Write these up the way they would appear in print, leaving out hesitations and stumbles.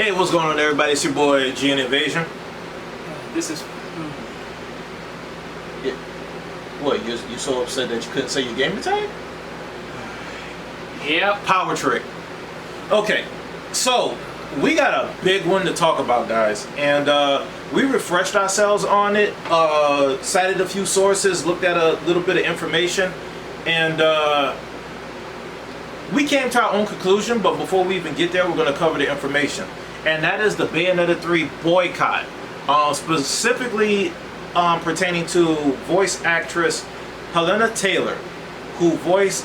Hey, what's going on, everybody? It's your boy GNInvasion. This is. Yeah. What? You're so upset that you couldn't say your gamer tag? Yep. PowerTrick. Okay, so we got a big one to talk about, guys, and we refreshed ourselves on it. Cited a few sources, looked at a little bit of information, and we came to our own conclusion. But before we even get there, we're going to cover the information, and that is the Bayonetta 3 boycott, specifically pertaining to voice actress Hellena Taylor, who voiced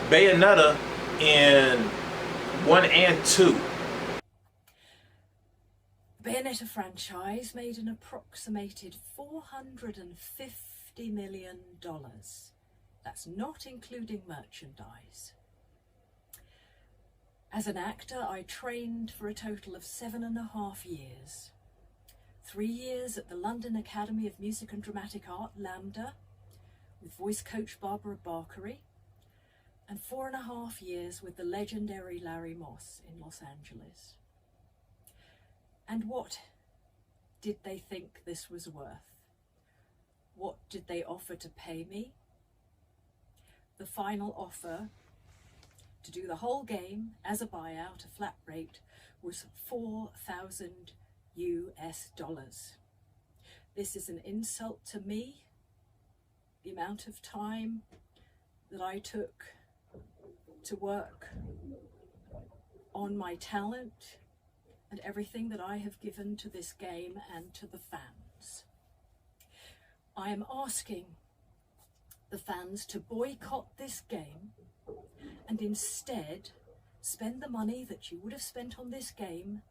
Bayonetta in 1 and 2. The Bayonetta franchise made an approximated $450 million. That's not including merchandise. As an actor, I trained for a total of 7.5 years. 3 years at the London Academy of Music and Dramatic Art, LAMDA, with voice coach Barbara Barkery, and 4.5 years with the legendary Larry Moss in Los Angeles. And what did they think this was worth? What did they offer to pay me? The final offer to do the whole game as a buyout, a flat rate, was $4,000 US. This is an insult to me. The amount of time that I took to work on my talent and everything that I have given to this game and to the fans. I am asking the fans to boycott this game and instead spend the money that you would have spent on this game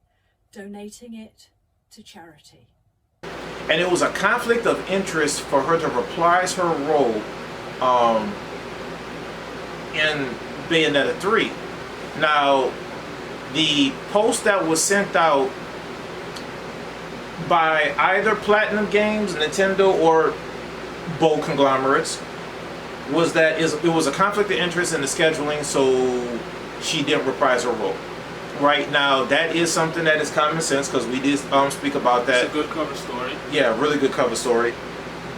donating it to charity. And it was a conflict of interest for her to reprise her role in Bayonetta 3. Now, the post that was sent out by either Platinum Games, Nintendo, or both conglomerates was that it was a conflict of interest in the scheduling, so she didn't reprise her role. Right now, that is something that is common sense, because we did speak about that. It's a good cover story. Yeah, really good cover story.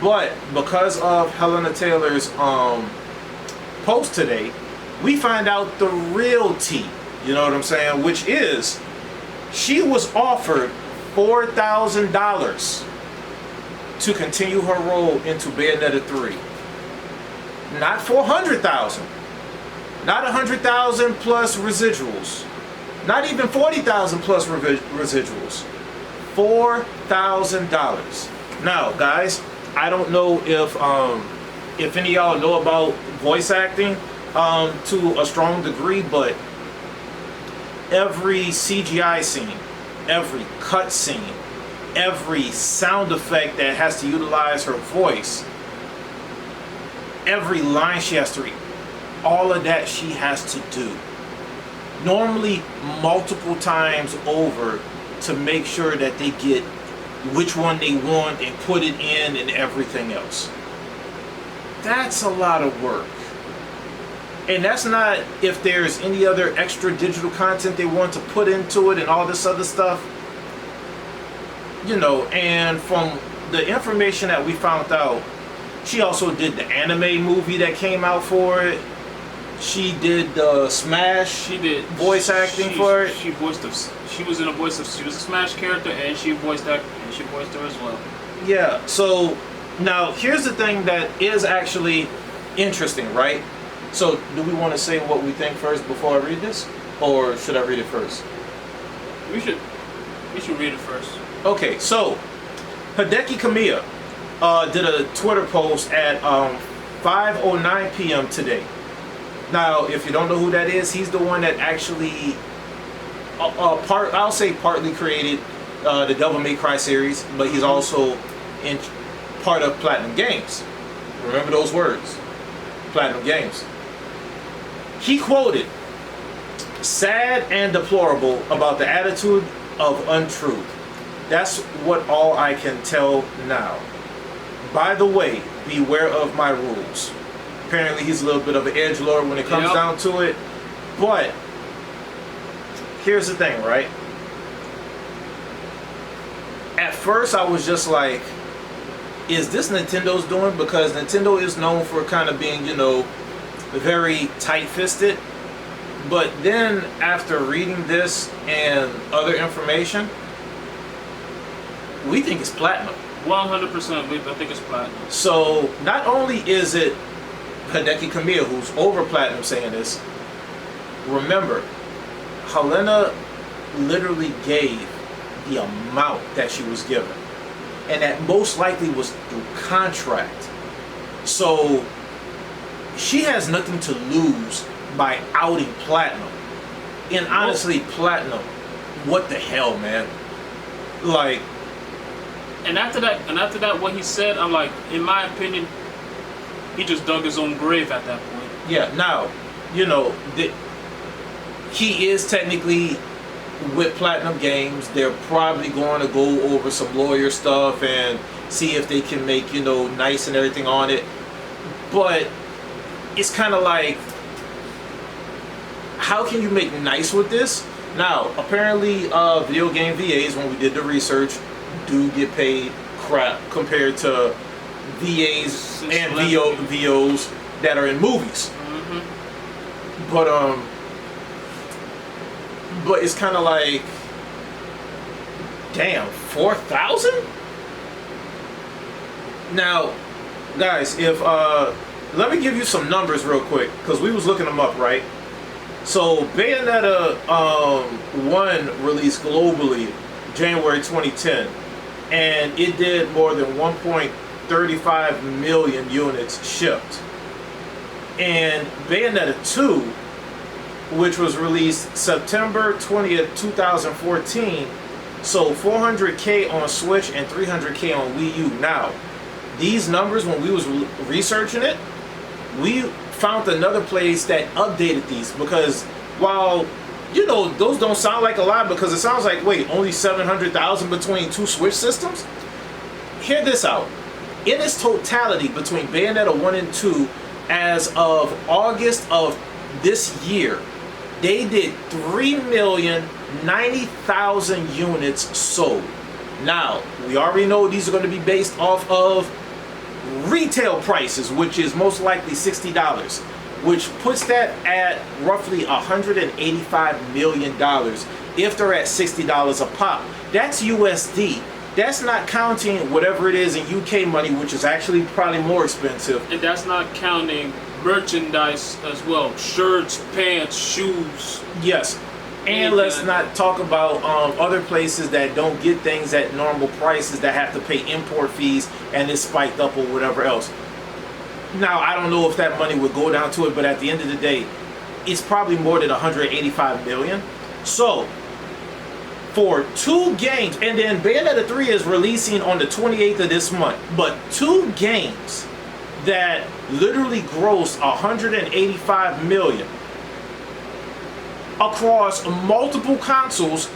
But because of Hellena Taylor's post today, we find out the real tea. You know what I'm saying? Which is, she was offered $4,000 to continue her role into Bayonetta 3. Not $400,000. Not $100,000 plus residuals. Not even $40,000 plus residuals. $4,000. Now, guys, I don't know if any of y'all know about voice acting to a strong degree, but every CGI scene, every cut scene, every sound effect that has to utilize her voice, every line she has to read, all of that she has to do. Normally multiple times over to make sure that they get which one they want and put it in and everything else. That's a lot of work. And that's not if there's any other extra digital content they want to put into it and all this other stuff. You know, and from the information that we found out, she also did the anime movie that came out for it. She did Smash. She did voice acting for it. She was in a voice of. She was a Smash character, and she voiced her as well. Yeah. So now here's the thing that is actually interesting, right? So do we want to say what we think first before I read this, or should I read it first? We should read it first. Okay. So Hideki Kamiya did a Twitter post at 5:09 p.m. today. Now, if you don't know who that is, he's the one that actually, I'll say partly created the Devil May Cry series, but he's also in part of Platinum Games. Remember those words, Platinum Games. He quoted, "Sad and deplorable about the attitude of untruth. That's what all I can tell now. By the way, beware of my rules." Apparently he's a little bit of an edgelord when it comes down to it. But here's the thing, right? At first, I was just like, is this Nintendo's doing? Because Nintendo is known for kind of being, you know, very tight-fisted. But then, after reading this and other information, we think it's platinum. 100%, I think it's platinum. So, not only is it Hideki Kamiya who's over platinum saying this, remember, Hellena literally gave the amount that she was given. And that most likely was through contract. So she has nothing to lose by outing platinum. And honestly, platinum, what the hell, man? Like, and after that, what he said, I'm like, in my opinion, he just dug his own grave at that point. Yeah. Now, you know, he is technically with Platinum Games. They're probably going to go over some lawyer stuff and see if they can make, you know, nice and everything on it. But it's kind of like, how can you make nice with this? Now, apparently, video game VAs, when we did the research, do get paid crap compared to VAs and VOs that are in movies. Mm-hmm. But it's kind of like, damn, 4,000? Now, guys, if let me give you some numbers real quick, because we was looking them up, right? So Bayonetta 1 released globally January 2010, and it did more than 1.35 million units shipped. And Bayonetta 2, which was released September 20th, 2014, sold 400K on Switch and 300K on Wii U. Now, these numbers, when we was researching it, we found another place that updated these, because while, you know, those don't sound like a lot, because it sounds like, wait, only 700,000 between two Switch systems? Hear this out. In its totality, between Bayonetta 1 and 2, as of August of this year, they did 3,090,000 units sold. Now, we already know these are going to be based off of retail prices, which is most likely $60, which puts that at roughly $185 million if they're at $60 a pop. That's USD. That's not counting whatever it is in UK money, which is actually probably more expensive. And that's not counting merchandise as well. Shirts, pants, shoes. Yes. And let's not talk about other places that don't get things at normal prices, that have to pay import fees and it's spiked up or whatever else. Now, I don't know if that money would go down to it, but at the end of the day, it's probably more than 185 million. So, for two games, and then Bayonetta 3 is releasing on the 28th of this month, but two games that literally grossed 185 million across multiple consoles,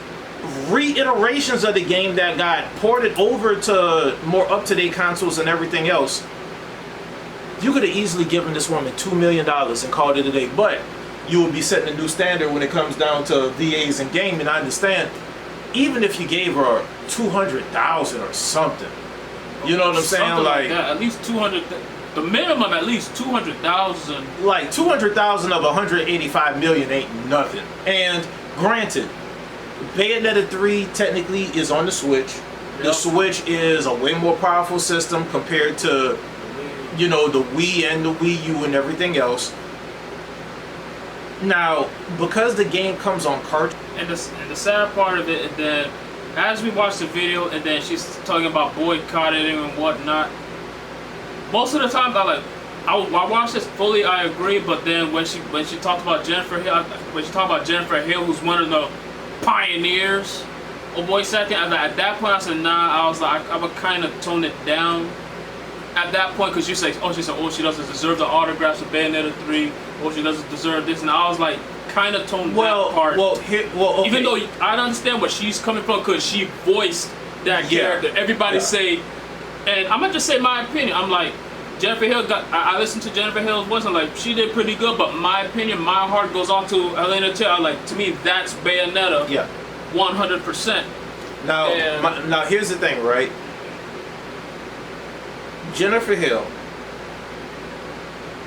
reiterations of the game that got ported over to more up-to-date consoles and everything else. You could have easily given this woman $2 million and called it a day, but you would be setting a new standard when it comes down to VAs and gaming. I understand. Even if you gave her 200,000 or something, you know what I'm saying? Something like that. At least 200. The minimum, at least 200,000. Like 200,000 of 185 million ain't nothing. And granted, Bayonetta 3 technically is on the Switch. The Switch is a way more powerful system compared to, you know, the Wii and the Wii U and everything else. Now, because the game comes on cartridge, and the sad part of it is that as we watch the video, and then she's talking about boycotting and whatnot. Most of the time, I watch this fully. I agree, but then when she talked about Jennifer Hill, who's one of the pioneers of voice acting, at that point I said nah. I was like, I would kind of tone it down at that point, because she said, she doesn't deserve the autographs of Bayonetta 3, or she doesn't deserve this, and I was like, kind of toned that part. Okay. Even though I understand where she's coming from, because she voiced that character. Everybody say, and I'm gonna just say my opinion. I'm like, Jennifer Hill I listened to Jennifer Hill's voice. I'm like, she did pretty good, but my opinion, my heart goes off to Hellena Taylor. Like, to me, that's Bayonetta. Yeah. 100%. Now here's the thing, right? Jennifer Hill,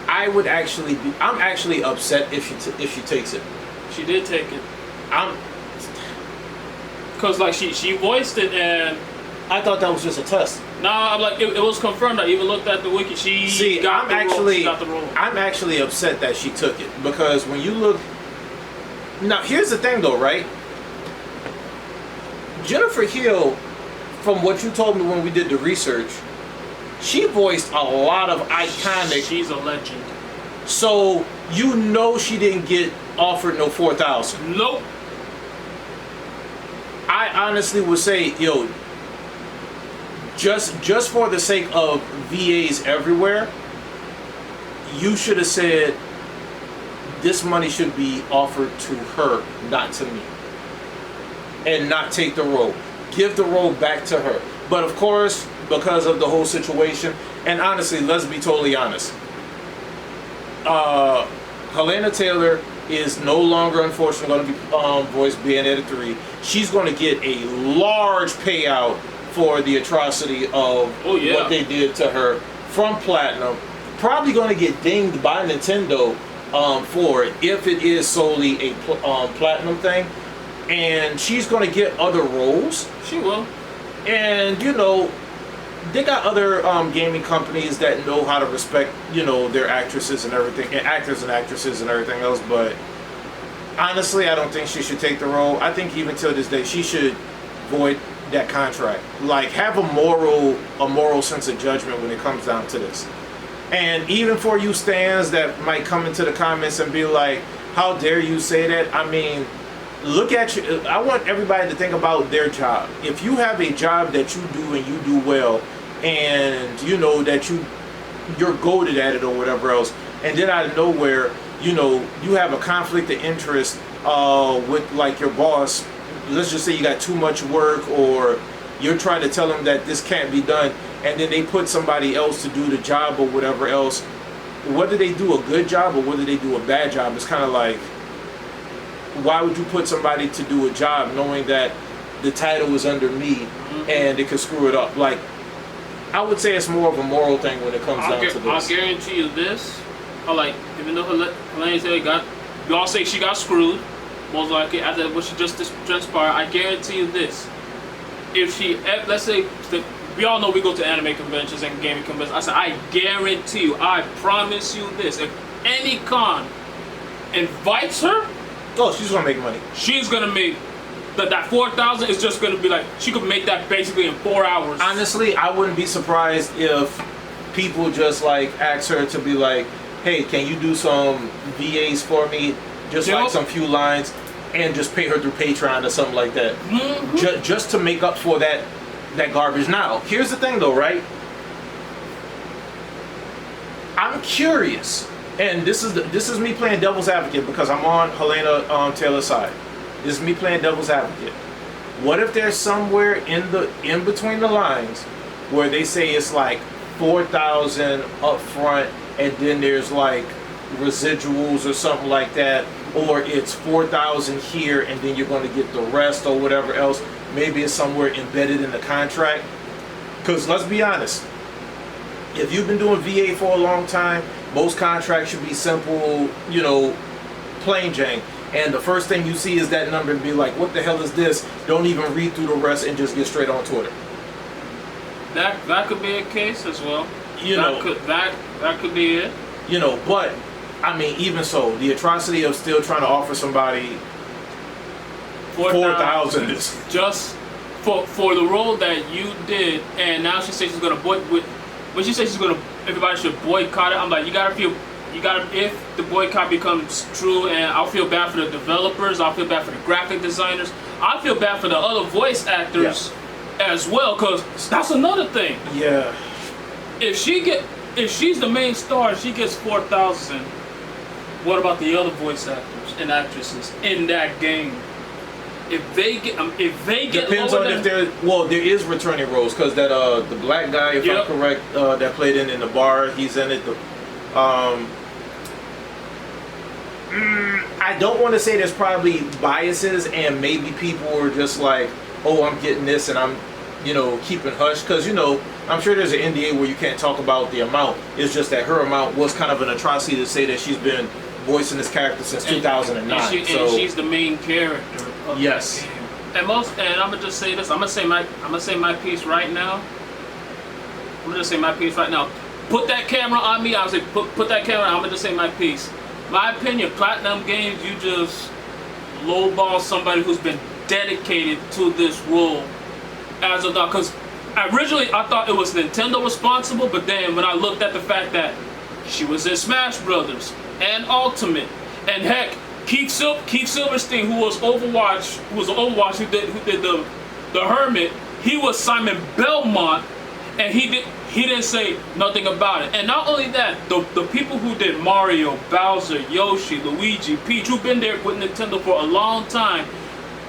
I'm actually upset if she takes it. She did take it. Cause like she voiced it, and I thought that was just a test. no, I'm like it was confirmed. I even looked at the wiki. She got the role. I'm actually upset that she took it, because when you look. Now here's the thing, though, right? Jennifer Hill, from what you told me when we did the research, she voiced a lot of iconic. She's a legend. So you know she didn't get offered no 4,000. Nope. I honestly would say, yo, just for the sake of VAs everywhere, you should have said this money should be offered to her, not to me, and not take the role. Give the role back to her. But of course, because of the whole situation, and honestly, let's be totally honest, Hellena Taylor is no longer, unfortunately, going to be voice Bayonetta 3. She's going to get a large payout for the atrocity of what they did to her from Platinum. Probably going to get dinged by Nintendo for it, if it is solely a Platinum thing. And she's going to get other roles. She will. And, you know, they got other gaming companies that know how to respect, you know, their actresses and everything, and actors and actresses and everything else. But honestly, I don't think she should take the role. I think even till this day, she should void that contract. Like, have a moral sense of judgment when it comes down to this. And even for you stans that might come into the comments and be like, how dare you say that? I mean, look at you. I want everybody to think about their job. If you have a job that you do and you do well, and you know that you're goated at it or whatever else, and then out of nowhere, you know, you have a conflict of interest with like your boss. Let's just say you got too much work, or you're trying to tell them that this can't be done, and then they put somebody else to do the job or whatever else. Whether they do a good job or whether they do a bad job, it's kind of like, why would you put somebody to do a job knowing that the title is under me and it could screw it up? Like, I would say it's more of a moral thing when it comes down to this. I'll guarantee you this. Even though Hellena Taylor y'all say she got screwed, most likely after what she just transpired, I guarantee you this. If she, let's say, we all know we go to anime conventions and gaming conventions. I said, I guarantee you, I promise you this. If any con invites her, oh, she's gonna make money. She's gonna make that 4,000 is just gonna be like, she could make that basically in 4 hours. Honestly, I wouldn't be surprised if people just like ask her to be like, hey, can you do some VAs for me, just like some few lines, and just pay her through Patreon or something like that, just to make up for that garbage. Now, here's the thing though, right? I'm curious. And this is me playing devil's advocate, because I'm on Hellena Taylor's side. This is me playing devil's advocate. What if there's somewhere in between the lines where they say it's like 4,000 up front, and then there's like residuals or something like that, or it's 4,000 here and then you're going to get the rest or whatever else. Maybe it's somewhere embedded in the contract. Because let's be honest, if you've been doing VA for a long time, most contracts should be simple, you know, plain Jane. And the first thing you see is that number and be like, what the hell is this? Don't even read through the rest and just get straight on Twitter. That could be a case as well. That could be it. You know, but I mean, even so, the atrocity of still trying to offer somebody 4,000 is just for the role that you did. And now she says she's gonna when she says everybody should boycott it, I'm like, if the boycott becomes true, and I'll feel bad for the developers, I'll feel bad for the graphic designers, I'll feel bad for the other voice actors as well, because that's another thing. Yeah. If she's the main star, she gets 4,000. What about the other voice actors and actresses in that game? if they get Depends lower on than, if there is returning roles, because that the black guy, if Yep. I'm correct, that played in the bar, he's in it. I don't want to say there's probably biases and maybe people are just like, oh, I'm getting this and I'm, keeping hush, because I'm sure there's an NDA where you can't talk about the amount. It's just that her amount was kind of an atrocity to say that she's been voicing this character since 2009. and she's the main character of Yes. the game. And I'm gonna just say this. I'm gonna say my piece right now. Put that camera on me. I was like, put that camera on. I'm gonna just say my piece. My opinion, Platinum Games, you just lowball somebody who's been dedicated to this role as a dog. Because originally I thought it was Nintendo responsible, but then when I looked at the fact that she was in Smash Brothers and Ultimate, and heck, Keith Silverstein, who was Overwatch, who did the Hermit, he was Simon Belmont, and he didn't say nothing about it. And not only that, the people who did Mario, Bowser, Yoshi, Luigi, Peach, who've been there with Nintendo for a long time,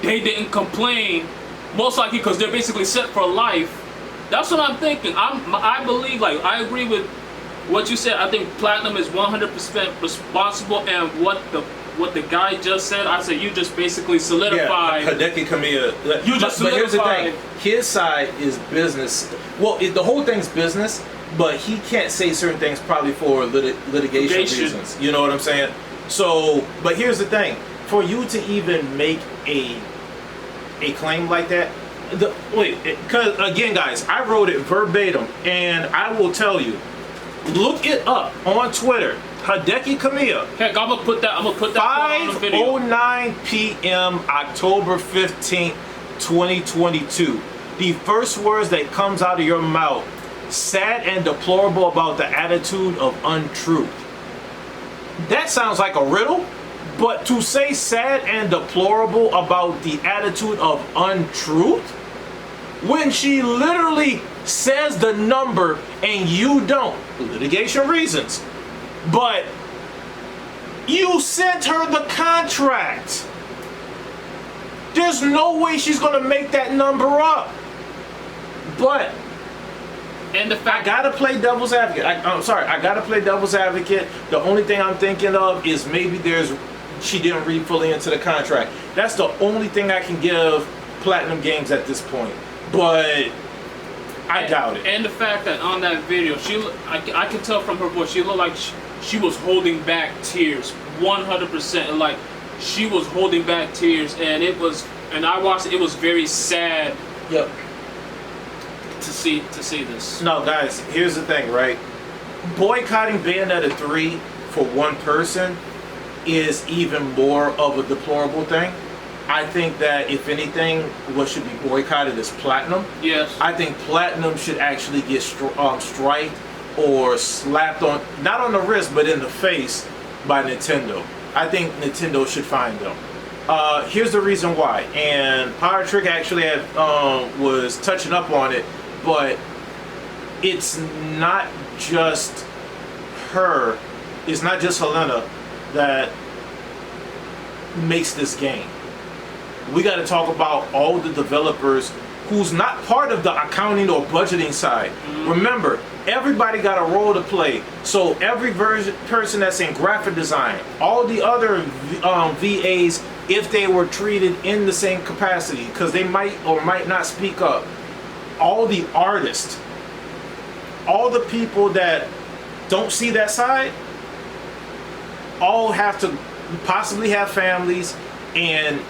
they didn't complain, most likely because they're basically set for life. That's what I'm thinking. I believe, like, I agree with what you said. I think Platinum is 100% responsible, and what the guy just said, I said you just basically solidified. Yeah, Hideki Kamiya. You just but here's the solidified. thing: his side is business. Well, the whole thing's business, but he can't say certain things probably for litigation reasons. You know what I'm saying? So, but here's the thing: for you to even make a claim like that, because again, guys, I wrote it verbatim, and I will tell you, look it up on Twitter. Hideki Kamiya. Heck, I'm gonna put that on the video. 5:09 p.m. October 15th, 2022. The first words that comes out of your mouth: sad and deplorable about the attitude of untruth. That sounds like a riddle, but to say sad and deplorable about the attitude of untruth, when she literally says the number and you don't, litigation reasons. But you sent her the contract. There's no way she's gonna make that number up. But And the I fact gotta play devil's advocate. I'm sorry, I gotta play devil's advocate. The only thing I'm thinking of is maybe she didn't read fully into the contract. That's the only thing I can give Platinum Games at this point. But I doubt it. And the fact that on that video, I could tell from her voice, she looked like she was holding back tears, 100%. Like she was holding back tears, and I watched it. It was very sad. Yep. To see this. No, guys, here's the thing, right? Boycotting Bayonetta 3 for one person is even more of a deplorable thing. I think that if anything, what should be boycotted is Platinum. Yes. I think Platinum should actually get striked or slapped on, not on the wrist, but in the face by Nintendo. I think Nintendo should fine them. Here's the reason why, and PowerTrick actually was touching up on it, but it's not just her, it's not just Hellena that makes this game. We got to talk about all the developers who's not part of the accounting or budgeting side. Remember, everybody got a role to play. So every person that's in graphic design, all the other VAs, if they were treated in the same capacity, because they might or might not speak up, all the artists, all the people that don't see that side, all have to possibly have families and,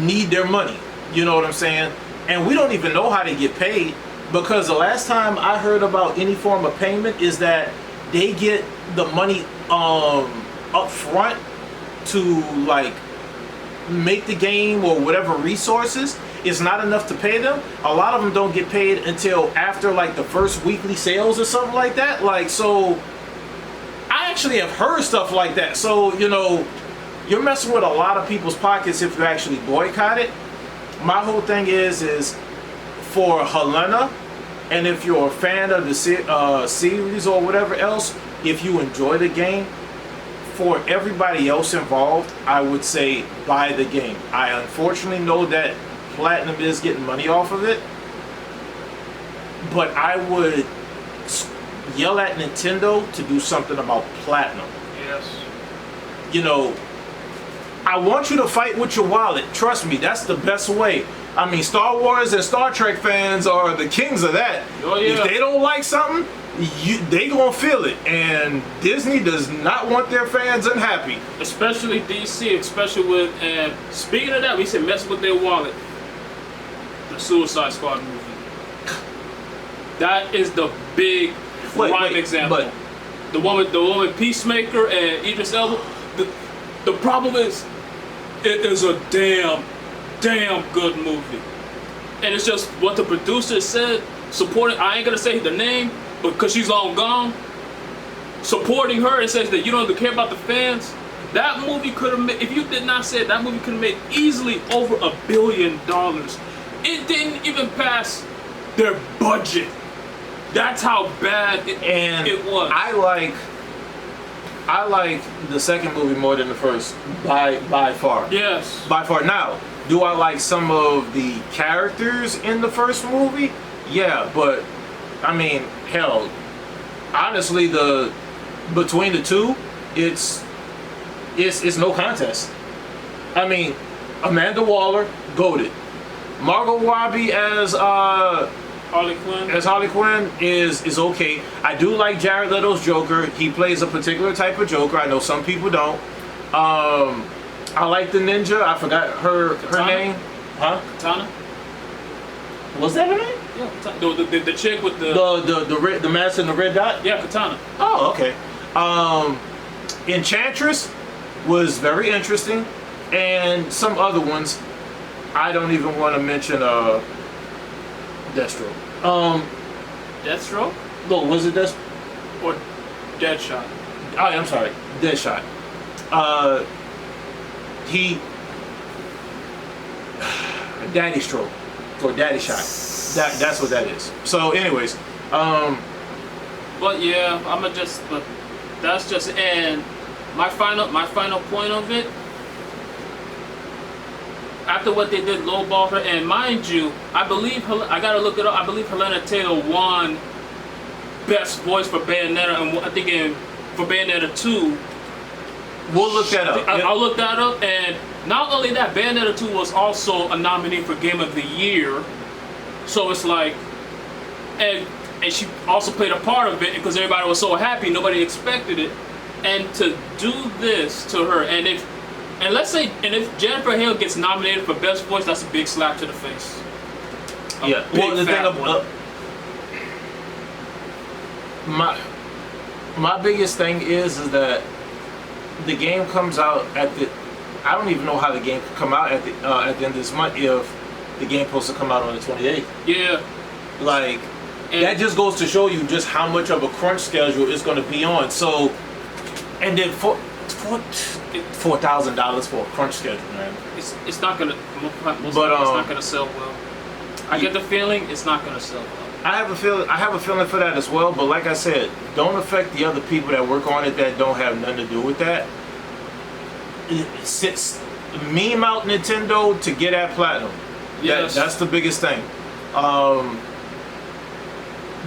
need their money. You know what I'm saying? And we don't even know how they get paid, because the last time I heard about any form of payment is that they get the money up front to like make the game or whatever resources. It's not enough to pay them. A lot of them don't get paid until after like the first weekly sales or something like that. Like, so I actually have heard stuff like that. So, you're messing with a lot of people's pockets if you actually boycott it. My whole thing is for Hellena, and if you're a fan of the series or whatever else, if you enjoy the game, for everybody else involved, I would say buy the game. I unfortunately know that Platinum is getting money off of it, but I would yell at Nintendo to do something about Platinum. Yes. You know, I want you to fight with your wallet. Trust me, that's the best way. I mean, Star Wars and Star Trek fans are the kings of that. Oh, yeah. If they don't like something, they gonna feel it. And Disney does not want their fans unhappy. Especially DC, especially with, and speaking of that, we said mess with their wallet. The Suicide Squad movie. That is the big prime example. But the one with Peacemaker and Idris Elba. The problem is, it is a damn good movie. And it's just what the producer said, supporting, I ain't gonna say the name, but because she's long gone, supporting her and says that you don't care about the fans. That movie could have made, if you did not say it, that movie could have made easily over $1 billion. It didn't even pass their budget. That's how bad it was. I like the second movie more than the first by far. Yes. By far. Now, do I like some of the characters in the first movie? Yeah, but I mean, hell, honestly, between the two, it's no contest. I mean, Amanda Waller, goated. Margot Robbie as Harley Quinn is okay. I do like Jared Leto's Joker. He plays a particular type of Joker. I know some people don't. I like the ninja. I forgot her name. Huh? Katana. Was that her name? Yeah. The chick with the mask and the red dot. Yeah, Katana. Oh, okay. Enchantress was very interesting, and some other ones. I don't even want to mention Deathstroke. Deathstroke? No, was it Deathstroke? Or Deadshot? Oh, I'm sorry, Deadshot. He Daddy Stroke or Daddy Shot. That's what that is. So, anyways, but yeah, but that's just, and my final point of it. After what they did, lowball her, and mind you, I gotta look it up. I believe Hellena Taylor won Best Voice for Bayonetta, and I think for Bayonetta 2. We'll look that up. I'll look that up, and not only that, Bayonetta 2 was also a nominee for Game of the Year. So it's like, and she also played a part of it because everybody was so happy, nobody expected it, and to do this to her, and if Jennifer Hale gets nominated for Best Voice, that's a big slap to the face. Yeah. Well, the thing about my biggest thing is that the game comes out I don't even know how the game could come out at the end of this month if the game supposed to come out on the 28th. Yeah. Like, that just goes to show you just how much of a crunch schedule it's going to be on. So, and then $4,000 for a crunch schedule, man. It's not gonna. It's not gonna sell well. I get the feeling it's not gonna sell well. I have a feeling for that as well. But like I said, don't affect the other people that work on it that don't have nothing to do with that. Meme out Nintendo to get at Platinum. Yes. That's the biggest thing.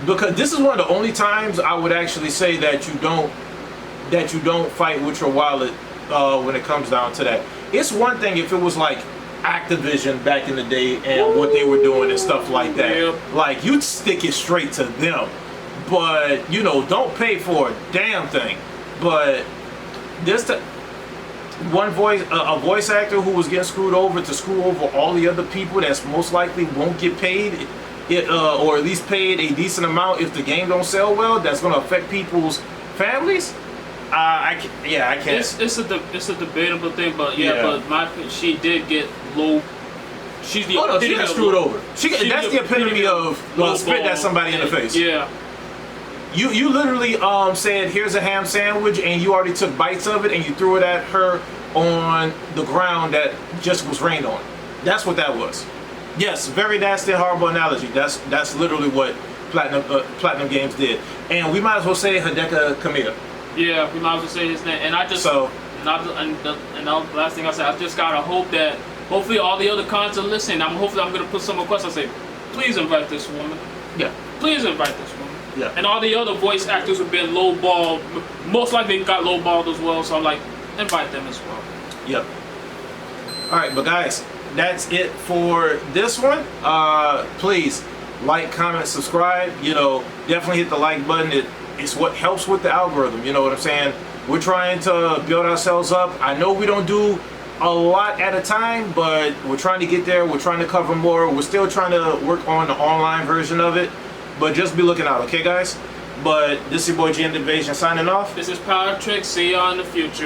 Because this is one of the only times I would actually say that you don't fight with your wallet when it comes down to that. It's one thing if it was like Activision back in the day and what they were doing and stuff like that. Yeah. Like, you'd stick it straight to them. But, don't pay for a damn thing. But this a voice actor who was getting screwed over to screw over all the other people that's most likely won't get paid, or at least paid a decent amount if the game don't sell well, that's going to affect people's families. I can't. It's a debatable thing, but she did get low. She's the she got screwed over. That's the epitome of spit at somebody in the face. Yeah. You literally said, here's a ham sandwich, and you already took bites of it and you threw it at her on the ground that just was rained on. That's what that was. Yes, very nasty and horrible analogy. That's literally what Platinum Games did. And we might as well say Hideki Kamiya. Yeah, we might as well say his name. And I just So and the last thing I said, I just gotta hope that hopefully all the other cons are listening. Hopefully I'm gonna put some requests. I say, please invite this woman. yeah, Please invite this woman. yeah. And all the other voice actors have been lowballed. Most likely got lowballed as well. So I'm like, invite them as well. Yep. All right, but guys, that's it for this one. Please like, comment, subscribe. You know, definitely hit the like button. It's what helps with the algorithm. You know what I'm saying? We're trying to build ourselves up. I know we don't do a lot at a time, but we're trying to get there. We're trying to cover more. We're still trying to work on the online version of it, but just be looking out, okay, guys? But this is your boy GNInvasion signing off. This is PowerTrick. See y'all in the future.